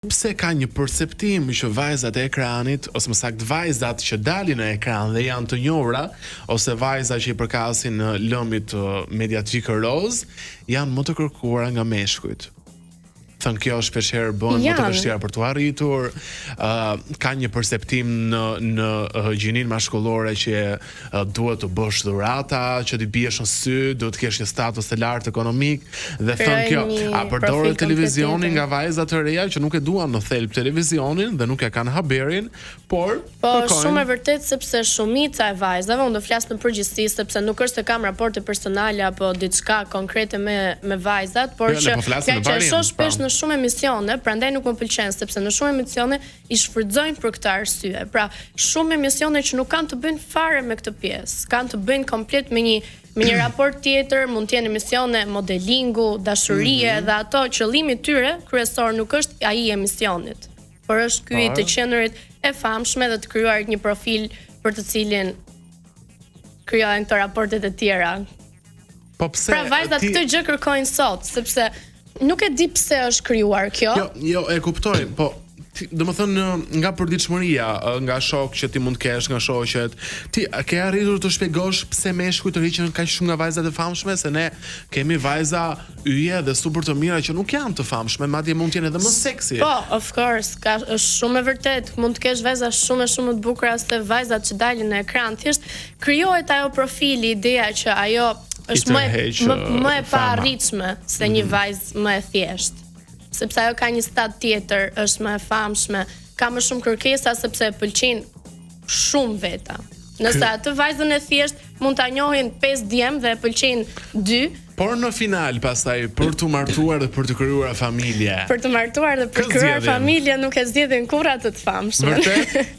Pse ka një perceptim që vajzat e ekranit, ose më saktë vajzat që dalin në ekran dhe janë të njohura, ose vajzat që i përkasin në lëmit mediatik roz, janë më të kërkuara nga meshkujt. Thënë kjo shpeshherë bën më të vështira për t'u arritur, ka një perceptim në gjinin mashkullore që duhet të bësh dhurata, që t'i biesh në sy, duhet të kesh një status të lartë ekonomik, dhe thënë kjo, a përdoret televizionin nga vajzat të reja që nuk e duan në thelb televizionin dhe nuk e kanë haberin, por shumë e vërtet sepse shumica e vajzave, unë do flas në përgjithësi sepse nuk është se kam raporte personale apo diçka konkrete me vajzat, por që ka që shoh shpesh në shumë emisione, prandaj nuk më pëlqen sepse në shumë emisione i shfrytëzojnë për këtë arsye. Pra, shumë emisione që nuk kanë të bëjnë fare me këtë pjesë, kanë të bëjnë komplet me një raport tjetër, mund të jenë emisione modelingu, dashurie dhe ato qëllimi i tyre kryesor nuk është ai i emisionit, por është ky i të qenurit e famshme dhe të krijuarit një profil për të cilin krijojnë këto raportet e tjera. Po pse? Pra vajzat këtë gjë kërkojnë sot, sepse nuk e di pse është krijuar kjo. Jo, e kuptoj, po domethënë nga përditshmëria, nga shok që ti mund të kesh, nga shoqet, ti ke arritur të shpjegosh pse meshkujt tërhiqen kaq shumë nga vajzat e famshme, se ne kemi vajza yje dhe super të mira që nuk janë të famshme, madje mund të jenë edhe më seksi. Po, of course, është shumë e vërtet, mund të kesh vajza shumë të bukura se vajzat që dalin në ekran, thjesht krijohet ajo profili, ideja që ajo është më e paarritshme se një vajzë më e thjeshtë. Sepse ajo ka një stat tjetër, është më e famshme, ka më shumë kërkesa sepse e pëlqen shumë veta. Nëse atë vajzën e thjesht mund ta njohin 5 djem dhe e pëlqen 2, por në final pastaj për të martuar dhe për të krijuar familje. Për të martuar dhe për të krijuar familje nuk e zgjedhin kurrë atë të famshme. Vërtet?